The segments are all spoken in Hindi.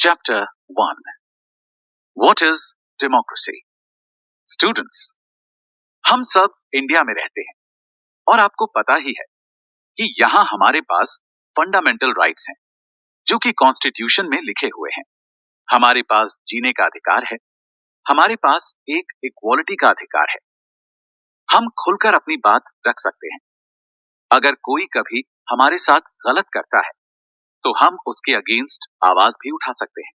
Chapter 1. What is democracy? Students, हम सब इंडिया में रहते हैं और आपको पता ही है कि यहाँ हमारे पास फंडामेंटल राइट्स हैं जो कि कॉन्स्टिट्यूशन में लिखे हुए हैं। हमारे पास जीने का अधिकार है, हमारे पास एक इक्वालिटी का अधिकार है। हम खुलकर अपनी बात रख सकते हैं। अगर कोई कभी हमारे साथ गलत करता है तो हम उसके अगेंस्ट आवाज भी उठा सकते हैं।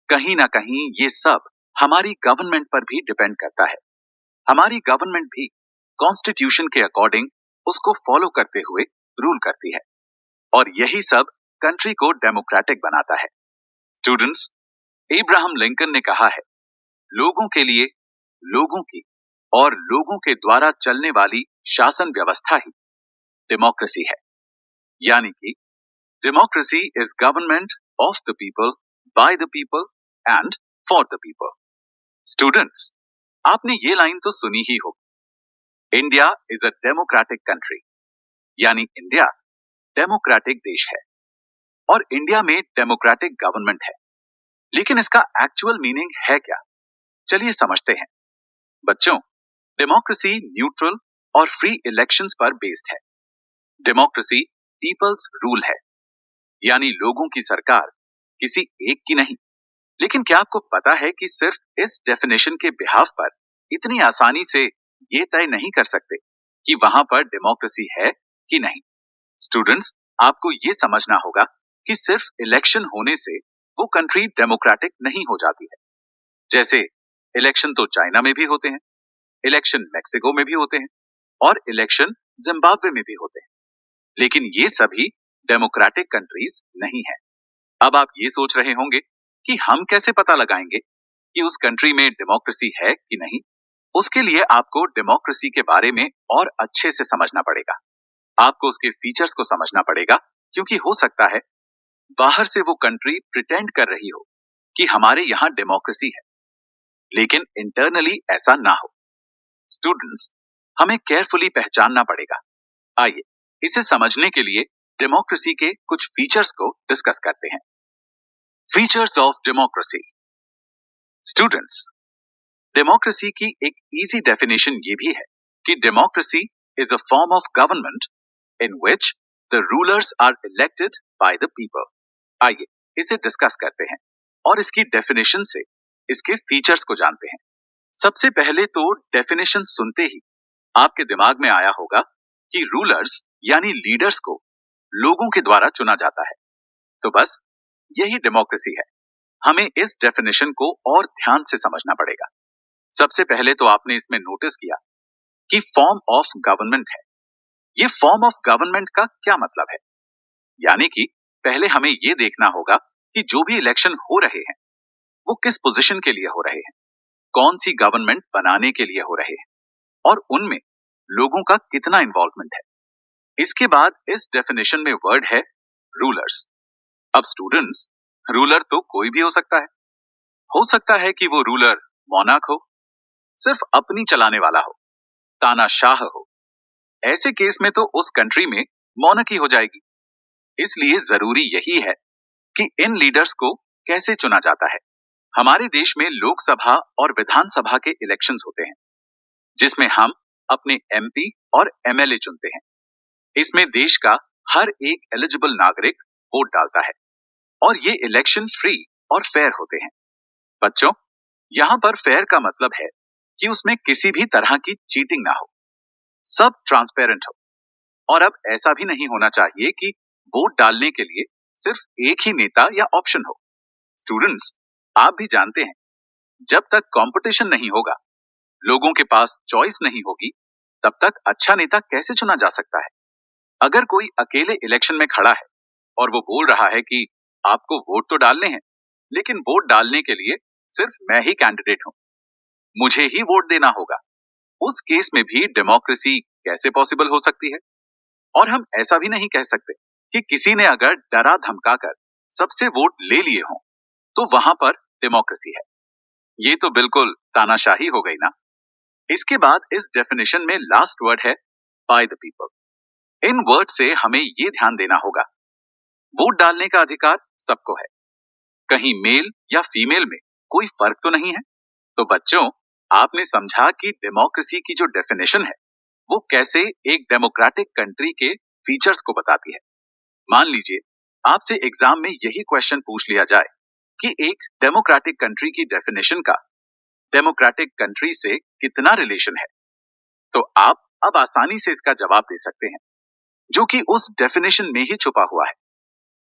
कहीं ना कहीं ये सब हमारी गवर्नमेंट पर भी डिपेंड करता है। हमारी गवर्नमेंट भी कॉन्स्टिट्यूशन के अकॉर्डिंग उसको फॉलो करते हुए रूल करती है और यही सब कंट्री को डेमोक्रेटिक बनाता है। स्टूडेंट्स, इब्राहिम लिंकन ने कहा है, लोगों के लिए, लोगों की और लोगों के द्वारा चलने वाली शासन व्यवस्था ही डेमोक्रेसी है। यानी कि democracy is government of the people, bye the people and for the people. Students, आपने ये लाइन तो सुनी ही होगी, India is a democratic country, यानी इंडिया डेमोक्रेटिक देश है और इंडिया में डेमोक्रेटिक गवर्नमेंट है। लेकिन इसका एक्चुअल मीनिंग है क्या? चलिए समझते हैं। बच्चों, डेमोक्रेसी न्यूट्रल और फ्री इलेक्शंस पर बेस्ड है। डेमोक्रेसी पीपल्स रूल है, यानी लोगों की सरकार किसी एक की नहीं। लेकिन क्या आपको पता है कि सिर्फ इस डेफिनेशन के बिहाफ पर इतनी आसानी से ये तय नहीं कर सकते कि वहां पर डेमोक्रेसी है कि नहीं। स्टूडेंट्स, आपको ये समझना होगा कि सिर्फ इलेक्शन होने से वो कंट्री डेमोक्रेटिक नहीं हो जाती है। जैसे इलेक्शन तो चाइना में भी होते हैं, इलेक्शन मेक्सिको में भी होते हैं और इलेक्शन जिम्बाब्वे में भी होते हैं, लेकिन ये सभी डेमोक्रेटिक कंट्रीज नहीं है। अब आप ये सोच रहे होंगे कि हम कैसे पता लगाएंगे कि उस कंट्री में डेमोक्रेसी है कि नहीं। उसके लिए आपको डेमोक्रेसी के बारे में और अच्छे से समझना पड़ेगा। आपको उसके फीचर्स को समझना पड़ेगा, क्योंकि हो सकता है बाहर से वो कंट्री प्रिटेंड कर रही हो कि हमारे यहाँ डेमोक्रेसी है, लेकिन इंटरनली ऐसा ना हो। स्टूडेंट्स, हमें केयरफुली पहचानना पड़ेगा। आइए इसे समझने के लिए डेमोक्रेसी के कुछ फीचर्स को डिस्कस करते हैं। Features of democracy. Students, democracy की एक इजी डेफिनेशन ये भी है कि democracy is a form of government in which the rulers are elected by the people. आइए इसे डिस्कस करते हैं और इसकी डेफिनेशन से इसके फीचर्स को जानते हैं। सबसे पहले तो डेफिनेशन सुनते ही आपके दिमाग में आया होगा कि रूलर्स यानी लीडर्स को लोगों के द्वारा चुना जाता है। तो बस यही डेमोक्रेसी है। हमें इस डेफिनेशन को और ध्यान से समझना पड़ेगा। सबसे पहले तो आपने इसमें नोटिस किया कि फॉर्म ऑफ गवर्नमेंट है। ये फॉर्म ऑफ गवर्नमेंट का क्या मतलब है? यानी कि पहले हमें ये देखना होगा कि जो भी इलेक्शन हो रहे हैं वो किस पोजीशन के लिए हो रहे हैं, कौन सी गवर्नमेंट बनाने के लिए हो रहे हैं और उनमें लोगों का कितना इन्वॉल्वमेंट है। इसके बाद इस डेफिनेशन में वर्ड है रूलर्स। अब स्टूडेंट्स, रूलर तो कोई भी हो सकता है कि वो रूलर मोनार्क हो, सिर्फ अपनी चलाने वाला हो, तानाशाह हो। ऐसे केस में तो उस कंट्री में मोनार्की हो जाएगी। इसलिए जरूरी यही है कि इन लीडर्स को कैसे चुना जाता है। हमारे देश में लोकसभा और विधानसभा के इलेक्शंस होते हैं, जिसमें हम अपने एमपी और एमएलए चुनते हैं। इसमें देश का हर एक एलिजिबल नागरिक वोट डालता है और ये इलेक्शन फ्री और फेयर होते हैं। बच्चों, यहाँ पर फेयर का मतलब है कि उसमें किसी भी तरह की चीटिंग ना हो, सब ट्रांसपेरेंट हो। और अब ऐसा भी नहीं होना चाहिए कि वोट डालने के लिए सिर्फ एक ही नेता या ऑप्शन हो। स्टूडेंट्स, आप भी जानते हैं, जब तक कंपटीशन नहीं होगा, लोगों के पास चॉइस नहीं होगी, तब तक अच्छा नेता कैसे चुना जा सकता है? अगर कोई अकेले इलेक्शन में खड़ा है और वो बोल रहा है कि आपको वोट तो डालने हैं, लेकिन वोट डालने के लिए सिर्फ मैं ही कैंडिडेट हूं, मुझे ही वोट देना होगा, उस केस में भी डेमोक्रेसी कैसे पॉसिबल हो सकती है? और हम ऐसा भी नहीं कह सकते कि किसी ने अगर डरा धमकाकर सबसे वोट ले लिए हों तो वहां पर डेमोक्रेसी है। ये तो बिल्कुल तानाशाही हो गई ना। इसके बाद इस डेफिनेशन में लास्ट वर्ड है bye the people. In word से हमें ये ध्यान देना होगा, वोट डालने का अधिकार सबको है, कहीं मेल या फीमेल में कोई फर्क तो नहीं है। तो बच्चों, आपने समझा कि डेमोक्रेसी की जो डेफिनेशन है वो कैसे एक डेमोक्रेटिक कंट्री के फीचर्स को बताती है। मान लीजिए आपसे एग्जाम में यही क्वेश्चन पूछ लिया जाए कि एक डेमोक्रेटिक कंट्री की डेफिनेशन का डेमोक्रेटिक कंट्री से कितना रिलेशन है, तो आप अब आसानी से इसका जवाब दे सकते हैं, जो कि उस डेफिनेशन में ही छुपा हुआ है।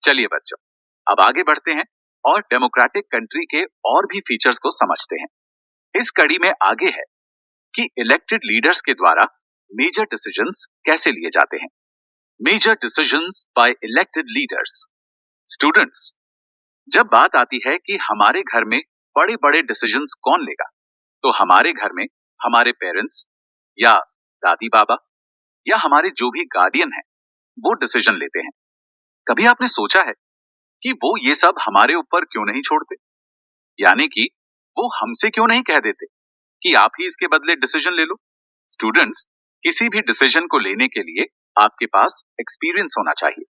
चलिए बच्चों, अब आगे बढ़ते हैं और डेमोक्रेटिक कंट्री के और भी फीचर्स को समझते हैं। इस कड़ी में आगे है कि इलेक्टेड लीडर्स के द्वारा मेजर डिसीजंस कैसे लिए जाते हैं। Major decisions by elected leaders. Students, जब बात आती है कि हमारे घर में बड़े बड़े डिसीजंस कौन लेगा, तो हमारे घर में हमारे पेरेंट्स या दादी बाबा या हमारे जो भी गार्डियन हैं वो डिसीजन लेते हैं। कभी आपने सोचा है कि वो ये सब हमारे ऊपर क्यों नहीं छोड़ते, यानी कि वो हमसे क्यों नहीं कह देते कि आप ही इसके बदले डिसीजन ले लो। स्टूडेंट्स, किसी भी डिसीजन को लेने के लिए आपके पास एक्सपीरियंस होना चाहिए।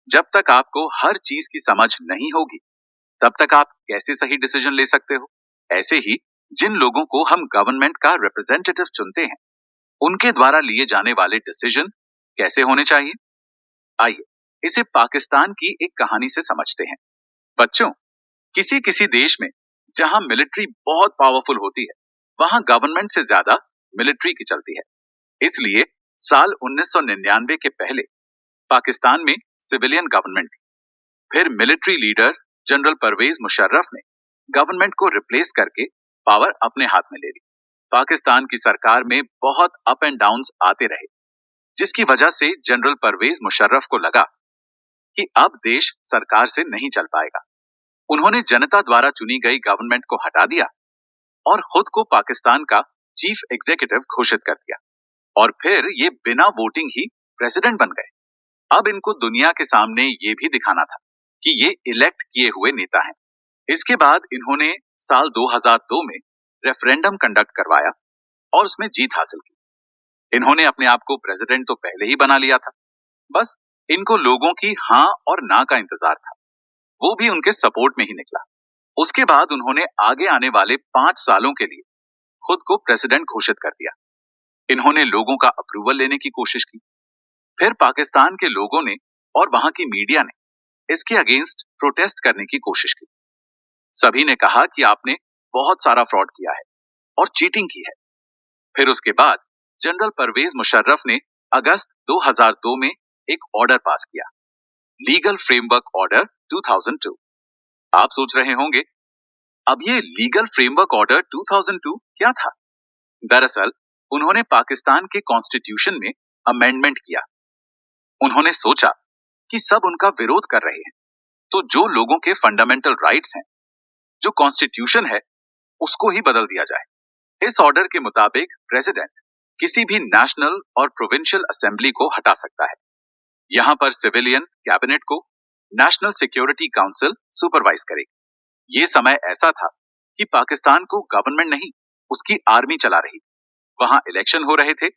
जब तक आपको हर चीज की समझ नहीं होगी तब तक आप कैसे सही डिसीजन ले सकते हो। ऐसे ही जिन लोगों को हम गवर्नमेंट का रिप्रेजेंटेटिव चुनते हैं उनके द्वारा लिए जाने वाले डिसीजन कैसे होने चाहिए। आइए इसे पाकिस्तान की एक कहानी से समझते हैं। बच्चों, किसी किसी देश में जहां मिलिट्री बहुत पावरफुल होती है वहां गवर्नमेंट से ज्यादा मिलिट्री की चलती है। इसलिए साल 1999 के पहले पाकिस्तान में सिविलियन गवर्नमेंट थी। फिर military leader general Pervez Musharraf ने गवर्नमेंट को रिप्लेस करके पावर अपने हाथ में ले ली। पाकिस्तान की सरकार में बहुत अप एंड डाउन्स आते रहे, जिसकी वजह से जनरल परवेज मुशर्रफ को लगा कि अब देश सरकार से नहीं चल पाएगा। उन्होंने जनता द्वारा चुनी गई गवर्नमेंट को हटा दिया और खुद को पाकिस्तान का चीफ एग्जीक्यूटिव घोषित कर दिया और फिर ये बिना वोटिंग ही प्रेसिडेंट बन गए। अब इनको दुनिया के सामने ये भी दिखाना था कि ये इलेक्ट किए हुए नेता हैं। इसके बाद इन्होंने साल 2002 में रेफरेंडम कंडक्ट करवाया और उसमें जीत हासिल की। इन्होंने अपने आप को प्रेसिडेंट तो पहले ही बना लिया था, बस इनको लोगों की हाँ और ना का इंतजार था, वो भी उनके सपोर्ट में ही निकला। उसके बाद उन्होंने आगे आने वाले 5 सालों के लिए खुद को प्रेसिडेंट घोषित कर दिया। इन्होंने लोगों का अप्रूवल लेने की कोशिश की। फिर पाकिस्तान के लोगों ने और वहां की मीडिया ने इसके अगेंस्ट प्रोटेस्ट करने की कोशिश की। सभी ने कहा कि आपने बहुत सारा फ्रॉड किया है और चीटिंग की है। फिर उसके बाद जनरल परवेज मुशर्रफ ने अगस्त 2002 में एक ऑर्डर पास किया, लीगल फ्रेमवर्क ऑर्डर 2002। आप सोच रहे होंगे, अब ये लीगल फ्रेमवर्क ऑर्डर 2002 क्या था? दरअसल उन्होंने पाकिस्तान के कॉन्स्टिट्यूशन में अमेंडमेंट किया। उन्होंने सोचा कि सब उनका विरोध कर रहे हैं, तो जो लोगों के फंडामेंटल राइट्स हैं, जो कॉन्स्टिट्यूशन है, उसको ही बदल दिया जाए। इस ऑर्डर के मुताबिक प्रेसिडेंट किसी भी नेशनल और प्रोविंशियल असेंबली को हटा सकता है। यहां पर सिविलियन कैबिनेट को नेशनल सिक्योरिटी काउंसिल सुपरवाइज करेगी। ये समय ऐसा था कि पाकिस्तान को गवर्नमेंट नहीं, उसकी आर्मी चला रही। वहां इलेक्शन हो रहे थे,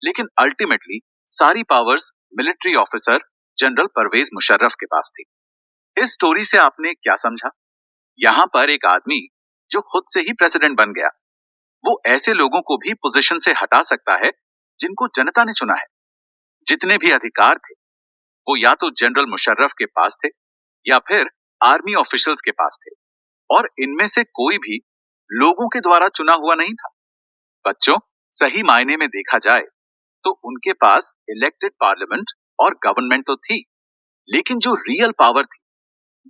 लेकिन अल्टीमेटली सारी powers military officer general Pervez Musharraf के पास थी। इस स्टोरी से आपने क्या समझा? यहां पर एक आदमी जो खुद से ही प्रेसिडेंट बन गया, वो ऐसे लोगों को भी पोजीशन से हटा सकता है जिनको जनता ने चुना है। जितने भी अधिकार थे वो या तो जनरल मुशर्रफ के पास थे या फिर आर्मी ऑफिशियल्स के पास थे, और इनमें से कोई भी लोगों के द्वारा चुना हुआ नहीं था। बच्चों, सही मायने में देखा जाए तो उनके पास इलेक्टेड पार्लियामेंट और गवर्नमेंट तो थी, लेकिन जो रियल पावर थी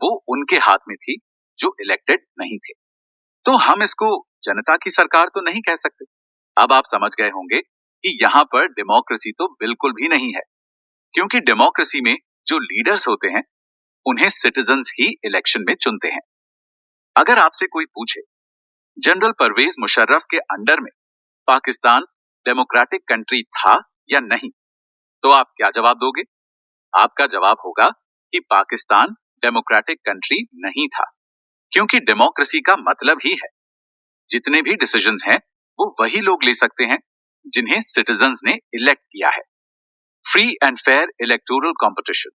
वो उनके हाथ में थी जो इलेक्टेड नहीं थे। तो हम इसको जनता की सरकार तो नहीं कह सकते। अब आप समझ गए होंगे कि यहाँ पर डेमोक्रेसी तो बिल्कुल भी नहीं है, क्योंकि डेमोक्रेसी में जो लीडर्स होते हैं उन्हें सिटीजन्स ही इलेक्शन में चुनते हैं। अगर आपसे कोई पूछे जनरल परवेज मुशर्रफ के अंडर में पाकिस्तान डेमोक्रेटिक कंट्री था या नहीं, तो आप क्या जवाब दोगे? आपका जवाब होगा कि पाकिस्तान डेमोक्रेटिक कंट्री नहीं था, क्योंकि डेमोक्रेसी का मतलब ही है जितने भी डिसीजंस हैं वो वही लोग ले सकते हैं जिन्हें सिटीजन्स ने इलेक्ट किया है। Free and fair electoral competition.